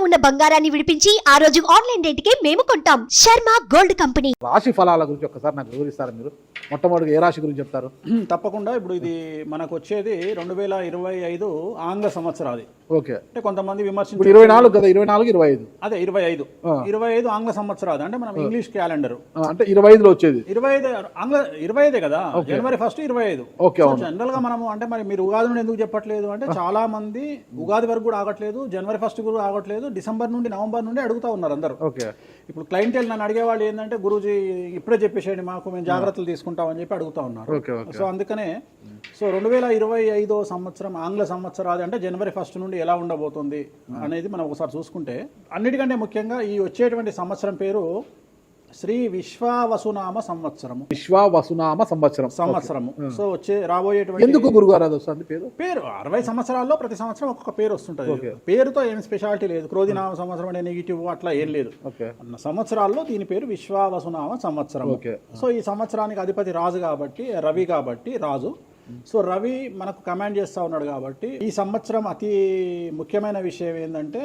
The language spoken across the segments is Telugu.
ఉన్న బంగారాన్ని విడిపించి ఆ రోజు ఆన్లైన్ రేటుకే మేము కొంటాం. Sharma gold company. రాశి ఫలాల గురించి ఒక్కసారి నాకు వివరిస్తారా మీరు? మొట్టమొదటి ఏ రాశి గురించి చెప్తారు? తప్పకుండా. ఇప్పుడు ఇది మనకు వచ్చేది 2025 ఆంగ్ల సంవత్సరాది. ఓకే, అంటే కొంతమంది విమర్శించారు 24 కదా, 24 25 అదే 25 ఆంగ్ల సంవత్సరాది అంటే మనం ఇంగ్లీష్ క్యాలెండర్ అంటే 25లో వచ్చేది 25 ఆంగ్ల 25 కదా, జనవరి 1 25. ఓకే, జనరల్ గా మనము అంటే మరి మీరు ఉగాది నుండి ఎందుకు చెప్పట్లేదు అంటే చాలా మంది ఉగాది వరకు కూడా ఆగట్లేదు, జనవరి 1 కూడా ఆగట్లేదు, డిసెంబర్ నుండి నవంబర్ నుండి అడుగుతా ఉన్నారు అందరూ. ఓకే, ఇప్పుడు క్లయింటెల్ నన్ను అడిగేవాళ్ళు ఏంటంటే గురూజీ ఇప్పుడే చెప్పేసేయండి మాకు, మేము జాగ్రత్తలు తీసుకుంటామని చెప్పి అడుగుతా ఉన్నారు. సో అందుకనే 2025 సంవత్సరం ఆంగ్ల సంవత్సరాది అంటే జనవరి 1 నుండి ఎలా ఉండబోతుంది అనేది మనం ఒకసారి చూసుకుంటే, అన్నిటికంటే ముఖ్యంగా ఈ వచ్చేటువంటి సంవత్సరం పేరు శ్రీ విశ్వావసునామ సంవత్సరము. విశ్వావసునామ సంవత్సరము. సో రాబోయేటువంటి ఎందుకు గురుగారు అది వస్తుంది పేరు 60 సంవత్సరాల్లో ప్రతి సంవత్సరం ఒక్కొక్క పేరు వస్తుంటది. పేరుతో ఏం స్పెషాలిటీ లేదు. క్రోధినామ సంవత్సరం అనే నెగిటివ్ అట్లా ఏం లేదు. సంవత్సరాల్లో దీని పేరు విశ్వావసునామ సంవత్సరం. సో ఈ సంవత్సరానికి అధిపతి రాజు కాబట్టి, రవి కాబట్టి రాజు. సో రవి మనకు కమాండ్ చేస్తూ ఉన్నాడు కాబట్టి ఈ సంవత్సరం అతి ముఖ్యమైన విషయం ఏంటంటే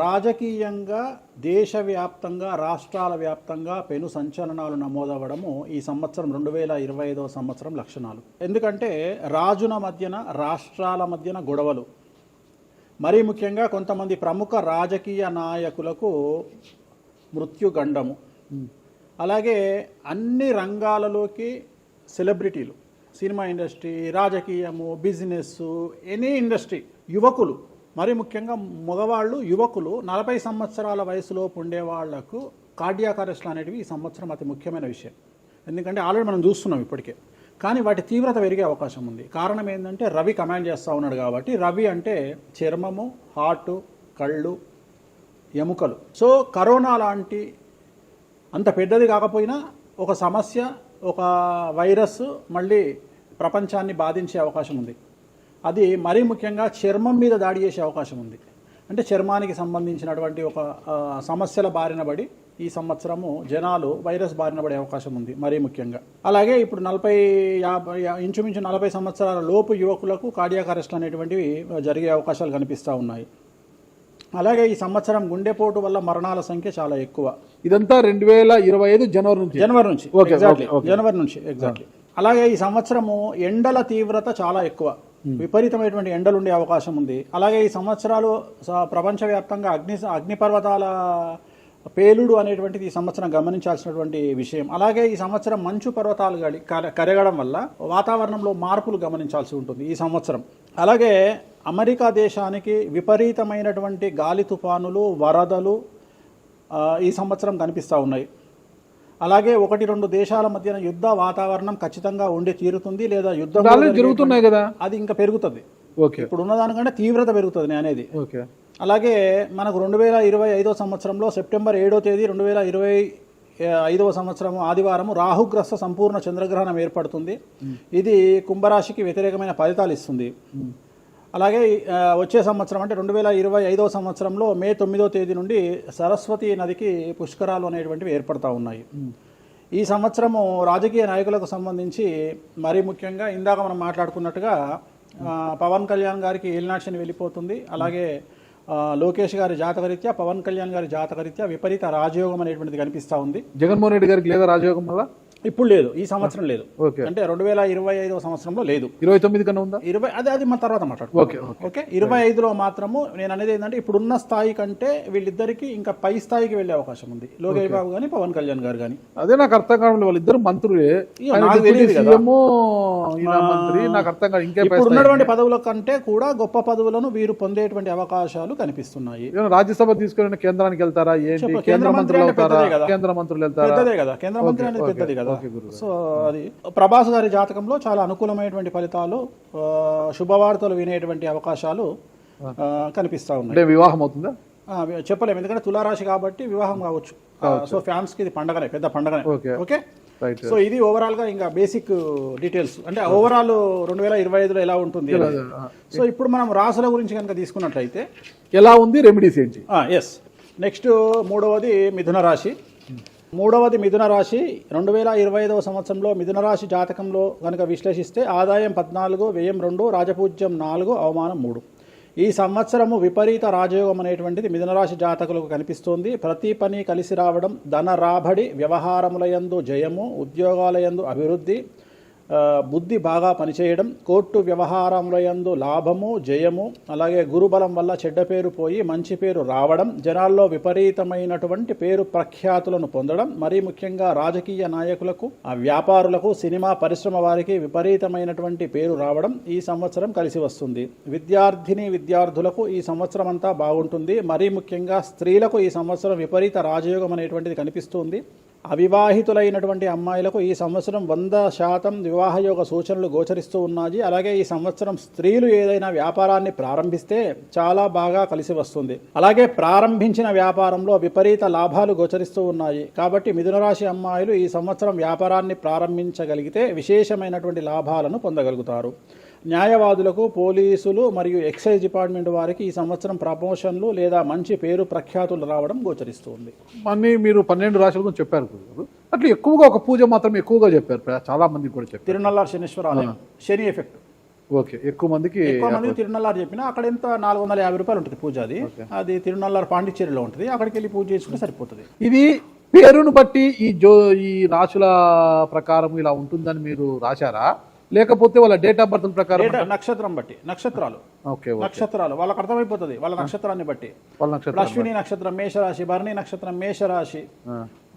రాజకీయంగా దేశవ్యాప్తంగా రాష్ట్రాల వ్యాప్తంగా పెను సంచలనాలు నమోదవ్వడము ఈ సంవత్సరం 2025 సంవత్సరం లక్షణాలు. ఎందుకంటే రాజుల మధ్యన రాష్ట్రాల మధ్యన గొడవలు, మరీ ముఖ్యంగా కొంతమంది ప్రముఖ రాజకీయ నాయకులకు మృత్యుగండము, అలాగే అన్ని రంగాలలోకి సెలబ్రిటీలు, సినిమా ఇండస్ట్రీ, రాజకీయము, బిజినెస్, ఎనీ ఇండస్ట్రీ, యువకులు, మరి ముఖ్యంగా మగవాళ్ళు యువకులు 40 సంవత్సరాల వయసులోపు ఉండే వాళ్లకు కార్డియాక్ అరెస్ట్లు అనేటివి ఈ సంవత్సరం అతి ముఖ్యమైన విషయం. ఎందుకంటే ఆల్రెడీ మనం చూస్తున్నాం ఇప్పటికే, కానీ వాటి తీవ్రత పెరిగే అవకాశం ఉంది. కారణం ఏంటంటే రవి కమాండ్ చేస్తూ ఉన్నాడు కాబట్టి. రవి అంటే చర్మము, హార్ట్, కళ్ళు, ఎముకలు. సో కరోనా లాంటి అంత పెద్దది కాకపోయినా ఒక సమస్య, ఒక వైరస్ మళ్ళీ ప్రపంచాన్ని బాధించే అవకాశం ఉంది. అది మరీ ముఖ్యంగా చర్మం మీద దాడి చేసే అవకాశం ఉంది. అంటే చర్మానికి సంబంధించినటువంటి ఒక సమస్యల బారిన పడి ఈ సంవత్సరము జనాలు వైరస్ బారిన పడే అవకాశం ఉంది మరీ ముఖ్యంగా. అలాగే ఇప్పుడు 50 ఇంచుమించు 40 సంవత్సరాల లోపు యువకులకు కార్డియాక్ అరెస్ట్ అనేటువంటివి జరిగే అవకాశాలు కనిపిస్తూ ఉన్నాయి. అలాగే ఈ సంవత్సరం గుండెపోటు వల్ల మరణాల సంఖ్య చాలా ఎక్కువ. ఇదంతా 2025 జనవరి నుంచి ఎగ్జాక్ట్లీ. అలాగే ఈ సంవత్సరము ఎండల తీవ్రత చాలా ఎక్కువ, విపరీతమైనటువంటి ఎండలు ఉండే అవకాశం ఉంది. అలాగే ఈ సంవత్సరాలు ప్రపంచవ్యాప్తంగా అగ్నిపర్వతాల పేలుడు అనేటువంటిది ఈ సంవత్సరం గమనించాల్సినటువంటి విషయం. అలాగే ఈ సంవత్సరం మంచు పర్వతాలు కరగడం వల్ల వాతావరణంలో మార్పులు గమనించాల్సి ఉంటుంది ఈ సంవత్సరం. అలాగే అమెరికా దేశానికి విపరీతమైనటువంటి గాలి తుఫానులు, వరదలు ఈ సంవత్సరం కనిపిస్తూ ఉన్నాయి. అలాగే 1-2 దేశాల మధ్యన యుద్ధ వాతావరణం ఖచ్చితంగా ఉండి తీరుతుంది, లేదా యుద్ధాలు జరుగుతున్నాయి కదా, అది ఇంకా పెరుగుతుంది. ఇప్పుడు ఉన్నదానికంటే తీవ్రత పెరుగుతుంది అనేది. అలాగే మనకు 2025 సంవత్సరంలో సెప్టెంబర్ 7వ తేదీ 2025 సంవత్సరం ఆదివారం రాహుగ్రస్త సంపూర్ణ చంద్రగ్రహణం ఏర్పడుతుంది. ఇది కుంభరాశికి వ్యతిరేకమైన ఫలితాలు ఇస్తుంది. అలాగే వచ్చే సంవత్సరం అంటే 2025 సంవత్సరంలో మే 9వ తేదీ నుండి సరస్వతి నదికి పుష్కరాలు అనేటువంటివి ఏర్పడతా ఉన్నాయి. ఈ సంవత్సరము రాజకీయ నాయకులకు సంబంధించి మరీ ముఖ్యంగా ఇందాక మనం మాట్లాడుకున్నట్టుగా పవన్ కళ్యాణ్ గారికి ఏలినాటి వెళ్ళిపోతుంది. అలాగే లోకేష్ గారి జాతకరీత్యా, పవన్ కళ్యాణ్ గారి జాతకరీత్యా విపరీత రాజయోగం అనేటువంటిది కనిపిస్తూ ఉంది. జగన్మోహన్ రెడ్డి గారికి లేదా రాజయోగం వల్ల? ఇప్పుడు లేదు, ఈ సంవత్సరం లేదు. అంటే 2025 సంవత్సరంలో లేదు. 29 కన్నా ఉందా? అది మన తర్వాత మాట్లాడుకో. ఓకే, 25లో మాత్రము నేను అనేది ఏంటంటే ఇప్పుడున్న స్థాయి కంటే వీళ్ళిద్దరికి ఇంకా పై స్థాయికి వెళ్లే అవకాశం ఉంది, లోకేష్ బాబు గానీ పవన్ కళ్యాణ్ గారు కానీ. అదే నాకు అర్థం కావడం, వాళ్ళిద్దరు మంత్రులే, నాకు అర్థం కాదు. ఇంకా ఇప్పుడు ఉన్నటువంటి పదవుల కంటే కూడా గొప్ప పదవులను వీరు పొందేటువంటి అవకాశాలు కనిపిస్తున్నాయి. రాజ్యసభ తీసుకెళ్ళిన కేంద్రానికి వెళ్తారా? కేంద్ర మంత్రులు వెళ్తారా? కేంద్ర మంత్రులు వెళ్తారా? పెద్దదే కదా, కేంద్ర మంత్రి అనేది పెద్దది కదా. సో అది ప్రభాస్ గారి జాతకంలో చాలా అనుకూలమైనటువంటి ఫలితాలు, శుభవార్తలు వినేటువంటి అవకాశాలు కనిపిస్తా ఉన్నాయి. వివాహం అవుతుందా చెప్పలేము, ఎందుకంటే తులారాశి కాబట్టి వివాహం కావచ్చు. సో ఫ్యాన్స్ కి ఇది పండగనే, పెద్ద పండగనే. ఓకే, సో ఇది ఓవరాల్ గా ఇంకా బేసిక్ డీటెయిల్స్. అంటే ఓవరాల్ 2025లో ఎలా ఉంటుంది. సో ఇప్పుడు మనం రాసుల గురించి కనుక తీసుకున్నట్లయితే ఎలా ఉంది, రెమెడీస్ ఏంటి? ఎస్, నెక్స్ట్ మూడవది మిథున రాశి. మూడవది మిథున రాశి. 2025 సంవత్సరంలో మిథున రాశి జాతకంలో కనుక విశ్లేషిస్తే ఆదాయం 14, వ్యయం 2, రాజపూజ్యం 4, అవమానం 3. ఈ సంవత్సరము విపరీత రాజయోగం అనేటువంటిది మిథున రాశి జాతకులకు కనిపిస్తోంది. ప్రతి పని కలిసి రావడం, ధన రాబడి, వ్యవహారములయందు జయము, ఉద్యోగాలయందు అభివృద్ధి, బుద్ధి బాగా పనిచేయడం, కోర్టు వ్యవహారములయందు లాభము, జయము, అలాగే గురుబలం వల్ల చెడ్డ పేరు పోయి మంచి పేరు రావడం, జనాల్లో విపరీతమైనటువంటి పేరు ప్రఖ్యాతులను పొందడం, మరీ ముఖ్యంగా రాజకీయ నాయకులకు, వ్యాపారులకు, సినిమా పరిశ్రమ వారికి విపరీతమైనటువంటి పేరు రావడం ఈ సంవత్సరం కలిసి వస్తుంది. విద్యార్థులకు ఈ సంవత్సరం అంతా బాగుంటుంది. మరీ ముఖ్యంగా స్త్రీలకు ఈ సంవత్సరం విపరీత రాజయోగం అనేటువంటిది కనిపిస్తుంది. అవివాహితులైనటువంటి అమ్మాయిలకు ఈ సంవత్సరం 100% వివాహయోగ సూచనలు గోచరిస్తూ ఉన్నాయి. అలాగే ఈ సంవత్సరం స్త్రీలు ఏదైనా వ్యాపారాన్ని ప్రారంభిస్తే చాలా బాగా కలిసి వస్తుంది. అలాగే ప్రారంభించిన వ్యాపారంలో విపరీత లాభాలు గోచరిస్తూ ఉన్నాయి. కాబట్టి మిథున రాశి అమ్మాయిలు ఈ సంవత్సరం వ్యాపారాన్ని ప్రారంభించగలిగితే విశేషమైనటువంటి లాభాలను పొందగలుగుతారు. న్యాయవాదులకు, పోలీసులు మరియు ఎక్సైజ్ డిపార్ట్మెంట్ వారికి ఈ సంవత్సరం ప్రమోషన్లు లేదా మంచి పేరు ప్రఖ్యాతులు రావడం గోచరిస్తుంది. అన్నీ మీరు 12 రాశుల గురించి చెప్పారు గురుగారు. అట్లా ఎక్కువగా ఒక పూజ మాత్రం ఎక్కువగా చెప్పారు, చాలా మందికి కూడా చెప్పారు. తిరునల్లారు శనీశ్వర ఆలయం, శని ఎఫెక్ట్. ఓకే, ఎక్కువ మందికి తిరునల్లారు చెప్పిన అక్కడ ఎంత 450 రూపాయలు ఉంటుంది పూజ. అది తిరునల్లారు పాండిచ్చేరిలో ఉంటుంది. అక్కడికి వెళ్ళి పూజ చేసుకుంటే సరిపోతుంది. ఇది పేరును బట్టి ఈ రాశుల ప్రకారం ఇలా ఉంటుందని మీరు రాశారా, లేకపోతే వాళ్ళ డేట్ ఆఫ్ బర్త్ ప్రకారం? నక్షత్రం బట్టి, నక్షత్రాలు. ఓకే, నక్షత్రాలు వాళ్ళకి అర్థమైపోతుంది వాళ్ళ నక్షత్రాన్ని బట్టి. అశ్విని నక్షత్రం మేషరాశి, భరణి నక్షత్రం మేషరాశి,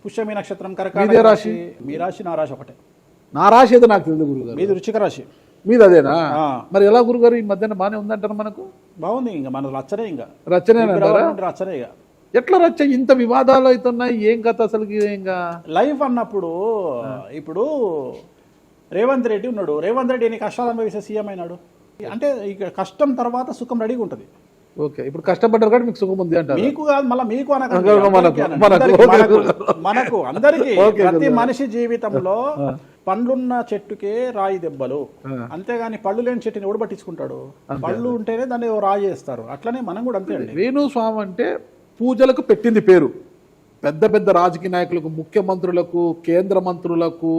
పుష్యమి నక్షత్రం కర్కాటక రాశి. మీ రాశి నా రాశి ఒకటే. నా రాశి ఏదో నాకు తెలియదు గురుగారు. మీది వృశ్చిక రాశి. మీది అదేనా? మరి ఎలా గురుగారు ఈ మధ్యన బాగానే ఉందంటారు? మనకు బాగుంది. ఇంకా మన రచ్చనే, ఇంకా రచ్చనే రచ్చనే. ఇక ఎట్లా రచ్చ? ఇంత వివాదాలు అవుతున్నాయి, ఏం కథ అసలు? ఇంకా లైఫ్ అన్నప్పుడు ఇప్పుడు రేవంత్ రెడ్డి ఉన్నాడు. రేవంత్ రెడ్డి ఎన్ని కష్టాలు అనుభవిస్తే సీఎం అయినాడు. అంటే ఇక కష్టం తర్వాత సుఖం రెడీగా ఉంటుంది. ఓకే, ఇప్పుడు కష్టపడ్డారు కాబట్టి మీకు సుఖం ఉంది అంటారు. మీకు కాదు, మళ్ళీ మీకు మనకు అందరికీ. ప్రతి మనిషి జీవితంలో పండ్లున్న చెట్టుకే రాయి దెబ్బలు, అంతేగాని పళ్ళు లేని చెట్టుని ఎవడు పట్టించుకుంటాడు? పళ్ళు ఉంటేనే దాన్ని రాయి చేస్తారు. అట్లనే మనం కూడా అంతే అండి. వేణుస్వామి అంటే పూజలకు పెట్టింది పేరు. పెద్ద పెద్ద రాజకీయ నాయకులకు, ముఖ్యమంత్రులకు, కేంద్ర మంత్రులకు,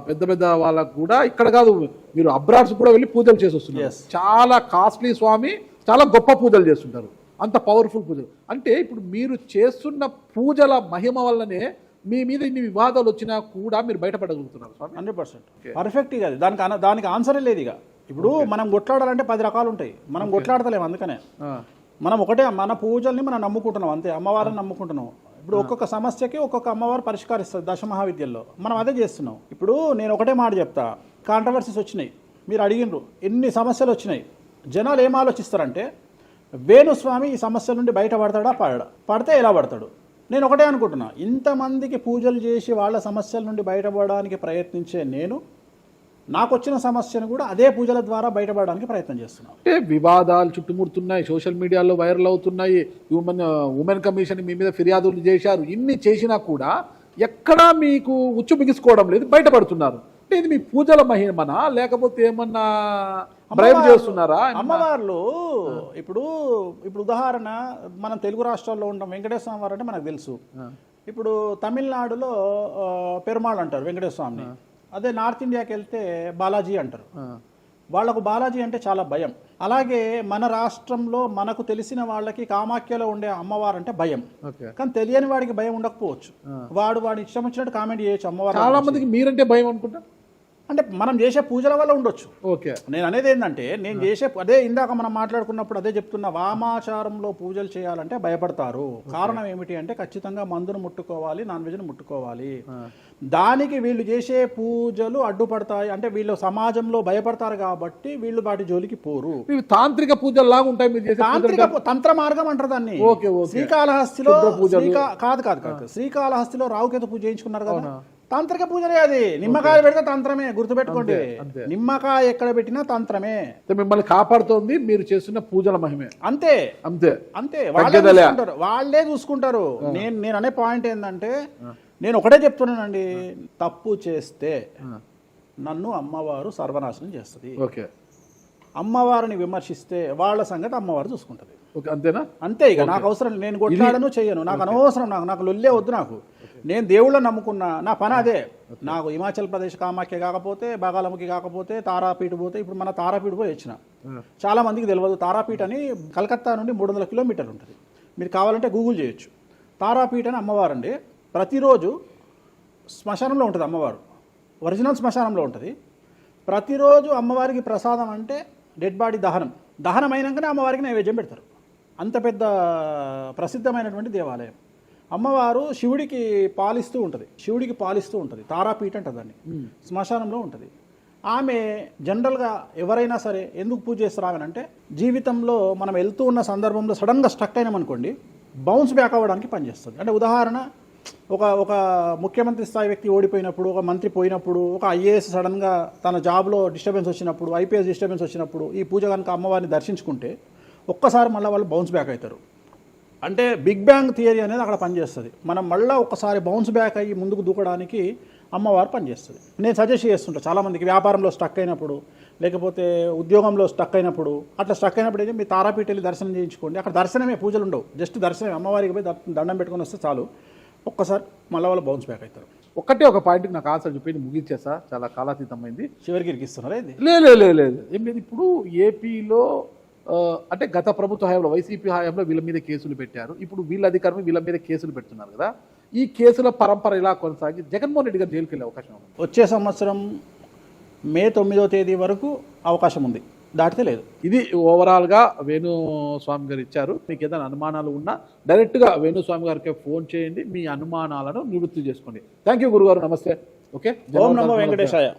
పెద్ద పెద్ద వాళ్ళకు కూడా, ఇక్కడ కాదు మీరు అబ్రాడ్స్ కూడా వెళ్ళి పూజలు చేసి వస్తున్నారు. చాలా కాస్ట్లీ స్వామి, చాలా గొప్ప పూజలు చేస్తుంటారు, అంత పవర్ఫుల్ పూజలు. అంటే ఇప్పుడు మీరు చేస్తున్న పూజల మహిమ వల్లనే మీ మీద ఇన్ని వివాదాలు వచ్చినా కూడా మీరు బయటపడగలుగుతున్నారు. 100% పర్ఫెక్ట్. ఇక దానికి ఆన్సరే లేదు. ఇక ఇప్పుడు మనం కొట్లాడాలంటే 10 రకాలు ఉంటాయి. మనం కొట్లాడతలేము. అందుకనే మనం ఒకటే, మన పూజల్ని మనం నమ్ముకుంటున్నాం అంతే, అమ్మవారిని నమ్ముకుంటున్నాం. ఇప్పుడు ఒక్కొక్క సమస్యకి ఒక్కొక్క అమ్మవారు పరిష్కరిస్తుంది దశమహావిద్యల్లో. మనం అదే చేస్తున్నాం. ఇప్పుడు నేను ఒకటే మాట చెప్తా. కాంట్రవర్సీస్ వచ్చినాయి, మీరు అడిగినరు, ఎన్ని సమస్యలు వచ్చినాయి. జనాలు ఏం ఆలోచిస్తారంటే వేణుస్వామి ఈ సమస్యల నుండి బయటపడతాడా, పడితే ఎలా పడతాడు? నేను ఒకటే అనుకుంటున్నా, ఇంతమందికి పూజలు చేసి వాళ్ళ సమస్యల నుండి బయటపడడానికి ప్రయత్నించే నేను నాకు వచ్చిన సమస్యను కూడా అదే పూజల ద్వారా బయటపడడానికి ప్రయత్నం చేస్తున్నాను. అంటే వివాదాలు చుట్టుముడుతున్నాయి, సోషల్ మీడియాలో వైరల్ అవుతున్నాయి. ఉమెన్ కమిషన్ మీ మీద ఫిర్యాదులు చేశారు. ఇన్ని చేసినా కూడా ఎక్కడా మీకు ఉచ్చు బిగుసుకోవడం లేదు, బయటపడుతున్నారు. అంటే ఇది మీ పూజల మహిమనా, లేకపోతే ఏమన్నా బ్రైబ్ చేస్తున్నారా? అమ్మవార్లు ఇప్పుడు ఉదాహరణ, మనం తెలుగు రాష్ట్రాల్లో ఉంటాం. వెంకటేశ్వర స్వామి వారు అంటే మనకు తెలుసు. ఇప్పుడు తమిళనాడులో పెరుమాళ్ అంటారు వెంకటేశ్వర స్వామిని. అదే నార్త్ ఇండియాకి వెళ్తే బాలాజీ అంటారు. వాళ్లకు బాలాజీ అంటే చాలా భయం. అలాగే మన రాష్ట్రంలో మనకు తెలిసిన వాళ్ళకి కామాఖ్యలో ఉండే అమ్మవారు అంటే భయం. కానీ తెలియని వాడికి భయం ఉండకపోవచ్చు. వాడి ఇష్టం వచ్చినట్టు కామెంట్ చేయొచ్చు అమ్మవారు. చాలా మందికి మీరంటే భయం అనుకుంటా. అంటే మనం చేసే పూజల వల్ల ఉండొచ్చు. ఓకే, నేను అనేది ఏంటంటే, నేను చేసే అదే ఇందాక మనం మాట్లాడుకున్నప్పుడు అదే చెప్తున్నా, వామాచారంలో పూజలు చేయాలంటే భయపడతారు. కారణం ఏమిటి అంటే ఖచ్చితంగా మందును ముట్టుకోవాలి, నాన్ వెజ్ను ముట్టుకోవాలి. దానికి వీళ్ళు చేసే పూజలు అడ్డుపడతాయి. అంటే వీళ్ళు సమాజంలో భయపడతారు కాబట్టి వీళ్ళు వాటి జోలికి పోరు. తాంత్రిక పూజలు లాగా ఉంటాయి మీరు చేసే. తాంత్రిక తంత్ర మార్గం అంటారు దాన్ని. శ్రీకాళహస్తిలో కాదు శ్రీకాళహస్తిలో రావుకేతు పూజ చేయించుకున్నారు కదా, తాంత్రిక పూజలే. అది నిమ్మకాయ పెడితే తంత్రమే, గుర్తుపెట్టుకోండి. నిమ్మకాయ ఎక్కడ పెట్టినా తంత్రమే. మిమ్మల్ని కాపాడుతోంది మీరు చేస్తున్న పూజల మహిమే. అంతే అంతే అంతే, వాళ్ళే చూసుకుంటారు. నేను అనే పాయింట్ ఏంటంటే, నేను ఒకటే చెప్తున్నానండి, తప్పు చేస్తే నన్ను అమ్మవారు సర్వనాశనం చేస్తుంది. ఓకే, అమ్మవారిని విమర్శిస్తే వాళ్ళ సంగతి అమ్మవారు చూసుకుంటుంది. ఓకే, అంతేనా? అంతే ఇక నాకు అవసరం లేదు. నేను కొట్లాడను చెయ్యను, నాకు అనవసరం, నాకు లొల్లే వద్దు. నాకు నేను దేవుళ్ళని నమ్ముకున్నా, నా పని అదే. నాకు హిమాచల్ ప్రదేశ్ కామాఖ్య కాకపోతే, బాగాలముఖి కాకపోతే, తారాపీఠ పోతే, ఇప్పుడు మన తారాపీఠ పోయి వచ్చిన. చాలా మందికి తెలియదు తారాపీఠ అని కలకత్తా నుండి 300 కిలోమీటర్లు ఉంటుంది. మీరు కావాలంటే గూగుల్ చేయొచ్చు. తారాపీఠ అని అమ్మవారు అండి. ప్రతిరోజు శ్మశానంలో ఉంటుంది అమ్మవారు, ఒరిజినల్ శ్మశానంలో ఉంటుంది. ప్రతిరోజు అమ్మవారికి ప్రసాదం అంటే డెడ్ బాడీ దహనం అయినాకనే అమ్మవారికి నైవేద్యం పెడతారు. అంత పెద్ద ప్రసిద్ధమైనటువంటి దేవాలయం. అమ్మవారు శివుడికి పాలిస్తూ ఉంటుంది. తారాపీఠ అంటుంది దాన్ని. శ్మశానంలో ఉంటుంది. ఆమె జనరల్గా ఎవరైనా సరే ఎందుకు పూజ చేస్తారామనంటే, జీవితంలో మనం వెళ్తూ ఉన్న సందర్భంలో సడన్గా స్టక్ అయినామనుకోండి, బౌన్స్ బ్యాక్ అవ్వడానికి పనిచేస్తుంది. అంటే ఉదాహరణ, ఒక ముఖ్యమంత్రి స్థాయి వ్యక్తి ఓడిపోయినప్పుడు, ఒక మంత్రి పోయినప్పుడు, ఒక ఐఏఎస్ సడన్గా తన జాబ్లో డిస్టర్బెన్స్ వచ్చినప్పుడు, ఐపీఎస్ డిస్టర్బెన్స్ వచ్చినప్పుడు ఈ పూజ కనుక అమ్మవారిని దర్శించుకుంటే ఒక్కసారి మళ్ళీ వాళ్ళు బౌన్స్ బ్యాక్ అవుతారు. అంటే బిగ్ బ్యాంగ్ థియరీ అనేది అక్కడ పనిచేస్తుంది. మనం మళ్ళీ ఒక్కసారి బౌన్స్ బ్యాక్ అయ్యి ముందుకు దూకడానికి అమ్మవారు పనిచేస్తుంది. నేను సజెస్ట్ చేస్తుంటా చాలామందికి, వ్యాపారంలో స్టక్ అయినప్పుడు, లేకపోతే ఉద్యోగంలో స్టక్ అయినప్పుడు, అట్లా స్టక్ అయినప్పుడు అయితే మీ తారాపీఠ వెళ్ళి దర్శనం చేయించుకోండి. అక్కడ దర్శనమే, పూజలు ఉండవు, జస్ట్ దర్శనమే. అమ్మవారికి పోయి దండం పెట్టుకొని వస్తే చాలు, ఒక్కసారి మళ్ళీ వాళ్ళు బౌన్స్ బ్యాక్ అవుతారు. ఒక పాయింట్కి నాకు ఆన్సర్ చెప్పి ముగించేసా, చాలా కాలాతీతమైంది. చివరికి ఇరికిస్తున్నారా ఇది? లేదు ఏం లేదు. ఇప్పుడు ఏపీలో అంటే గత ప్రభుత్వ హయాంలో, వైసీపీ హయాంలో వీళ్ళ మీద కేసులు పెట్టారు. ఇప్పుడు వీళ్ళ అధికారం వీళ్ళ మీద కేసులు పెడుతున్నారు కదా. ఈ కేసుల పరంపర ఇలా కొనసాగి జగన్మోహన్ రెడ్డి గారు జైలుకి వెళ్ళే అవకాశం ఉంది? వచ్చే సంవత్సరం మే 9వ తేదీ వరకు అవకాశం ఉంది, దాటితే లేదు. ఇది ఓవరాల్గా వేణుస్వామి గారు ఇచ్చారు. మీకు ఏదైనా అనుమానాలు ఉన్నా డైరెక్ట్గా వేణుస్వామి గారికి ఫోన్ చేయండి, మీ అనుమానాలను నివృత్తి చేసుకోండి. థ్యాంక్ యూ గురుగారు, నమస్తే. ఓకే, ఓం నమో వెంకటేశాయ.